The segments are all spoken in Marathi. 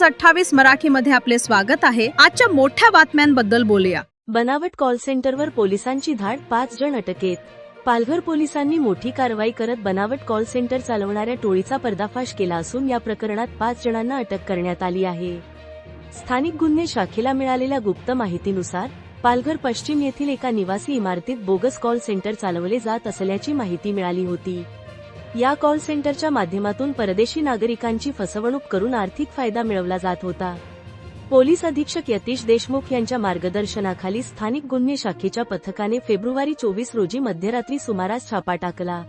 न्यूज 28 मराठीमध्ये आपले स्वागत आहे। आजच्या मोठ्या बातम्यांबद्दल बोलूया। बनावट कॉल सेंटरवर पोलिसांची धाड, 5 जण अटकेत। पालघर पोलिसांनी मोठी कारवाई करत बनावट कॉल सेंटर चालवणाऱ्या टोळीचा पर्दाफाश केला असून या प्रकरणात 5 जणांना अटक करण्यात आली आहे। स्थानिक गुन्हे शाखेला मिळालेल्या गुप्त माहितीनुसार पालघर पश्चिम येथील एका निवासी इमारतीत बोगस कॉल सेंटर चालवले जात असल्याची माहिती मिळाली होती। या कॉल सेंटरच्या माध्यमातून परदेशी नागरिकांची फसवणूक करून आर्थिक फायदा मिळवला जात होता। पोलीस अधीक्षक यतीश देशमुख यांच्या मार्गदर्शनाखाली स्थानिक गुन्हे शाखेच्या पथकाने फेब्रुवारी 24 रोजी मध्यरात्री सुमारास छापा टाकला।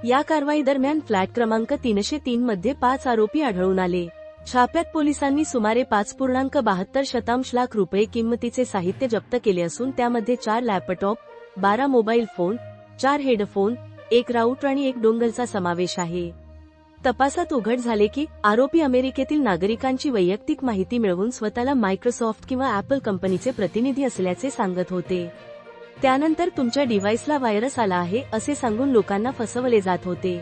या कारवाई दरम्यान फ्लॅट क्रमांक 303 मध्ये 5 आरोपी आढळून आले। छाप्यात पोलिसांनी सुमारे 5.72 लाख रुपये किंमतीचे साहित्य जप्त केले असून त्यामध्ये 4 laptop, 12 mobile phone, 4 headphone, 1 router आणि 1 डोंगलचा समावेश आहे। तपासात उघड झाले की आरोपी अमेरिकेतील नागरिकांची वैयक्तिक माहिती मिळवून स्वतःला मायक्रोसॉफ्ट किंवा ॲपल कंपनीचे प्रतिनिधी असल्याचे सांगत होते। त्यानंतर तुमच्या डिव्हाइसला व्हायरस आला आहे असे सांगून लोकांना फसवले जात होते।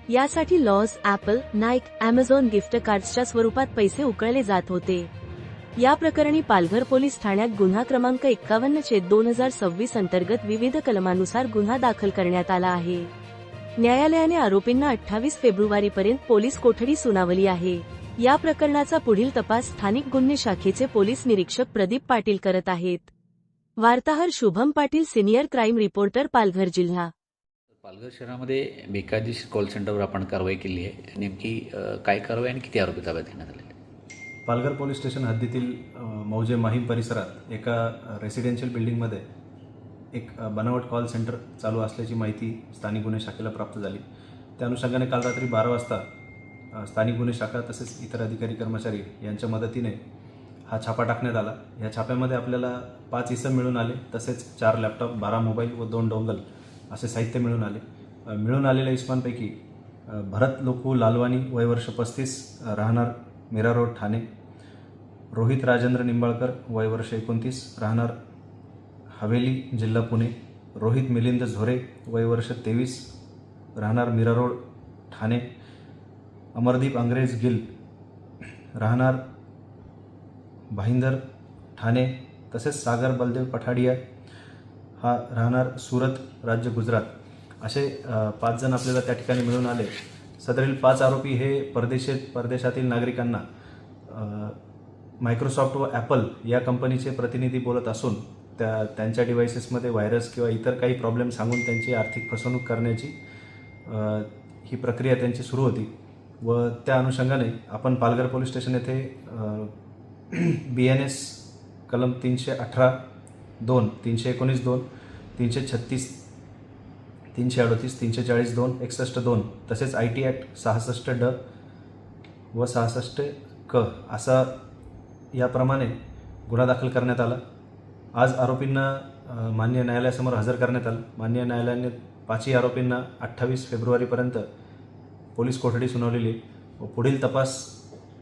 यासाठी लॉस, ॲपल, नाईक, अॅमेझॉन गिफ्ट कार्ड्सच्या स्वरूपात पैसे उकळले जात होते। या प्रकरणी पालघर पोलीस ठाण्यात गुन्हा क्रमांक 51/2026 अंतर्गत विविध कलमानुसार गुन्हा दाखल करण्यात आला आहे। न्यायालयाने आरोपींना 28 फेब्रुवारीपर्यंत पोलीस कोठडी सुनावली आहे। या प्रकरणाचा पुढील तपास स्थानिक गुन्हे शाखेचे पोलीस निरीक्षक प्रदीप पाटील करत आहेत। वार्ताहर Shubham Patil, senior crime reporter, Palghar जिल्हा। पालघर शहरामध्ये बेकायदेशीर कॉल सेंटरवर आपण कारवाई केली आहे। नेमकी काय कारवाई आणि किती आरोपी ताब्यात घेण्यात आले? पालघर पोलीस स्टेशन हद्दीतील मौजे माहीम परिसरात एका रेसिडेन्शियल बिल्डिंगमध्ये एक बनावट कॉल सेंटर चालू असल्याची माहिती स्थानिक गुन्हे शाखेला प्राप्त झाली। त्या अनुषंगाने काल रात्री 12 वाजता स्थानिक गुन्हे शाखा तसेच इतर अधिकारी कर्मचारी यांच्या मदतीने हा छापा टाकण्यात आला। या छाप्यामध्ये आपल्याला 5 इसम मिळून आले, तसेच 4 लॅपटॉप, 12 मोबाईल व 2 डोंगल असे साहित्य मिळून आले। मिळून आलेल्या इसमांपैकी भरत लोकू लालवानी, वय वर्ष 35, राहणार मीरा रोड, ठाणे; रोहित राजेंद्र निंबाळकर, वय वर्ष 29, राहणार हवेली, जिल्हा पुणे; रोहित मिलिंद झोरे, वय वर्ष 23, राहणार मीरा रोड, ठाणे; अमरदीप अंग्रेज गिल, राहणार भाईंदर, ठाणे; तसेच सागर बलदेव पठाडिया, हा राहणार सुरत, राज्य गुजरात। असे 5 जण आपल्याला त्या ठिकाणी मिळून आले। सदरील 5 आरोपी हे परदेशातील नागरिकांना मायक्रोसॉफ्ट व ॲपल या कंपनीचे प्रतिनिधी बोलत असून त्यांच्या डिव्हाइसेसमध्ये व्हायरस किंवा इतर काही प्रॉब्लेम सांगून त्यांची आर्थिक फसवणूक करण्याची ही प्रक्रिया त्यांची सुरू होती। व त्या अनुषंगाने आपण पालघर पोलीस स्टेशन येथे BNS कलम 318(2), 319(2), 336, 338, 340(2), 61(2) तसेच IT ॲक्ट 66(ड) व 66(क) असा याप्रमाणे गुन्हा दाखल करण्यात आला। आज आरोपींना मान्य न्यायालयासमोर हजर करण्यात आलं। मान्य न्यायालयाने 5ही आरोपींना 28 फेब्रुवारीपर्यंत पोलीस कोठडी सुनावलेली व पुढील तपास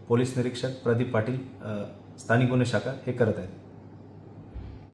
पोलीस निरीक्षक प्रदीप पाटील, स्थानिक गुन्हे शाखा हे करत आहेत।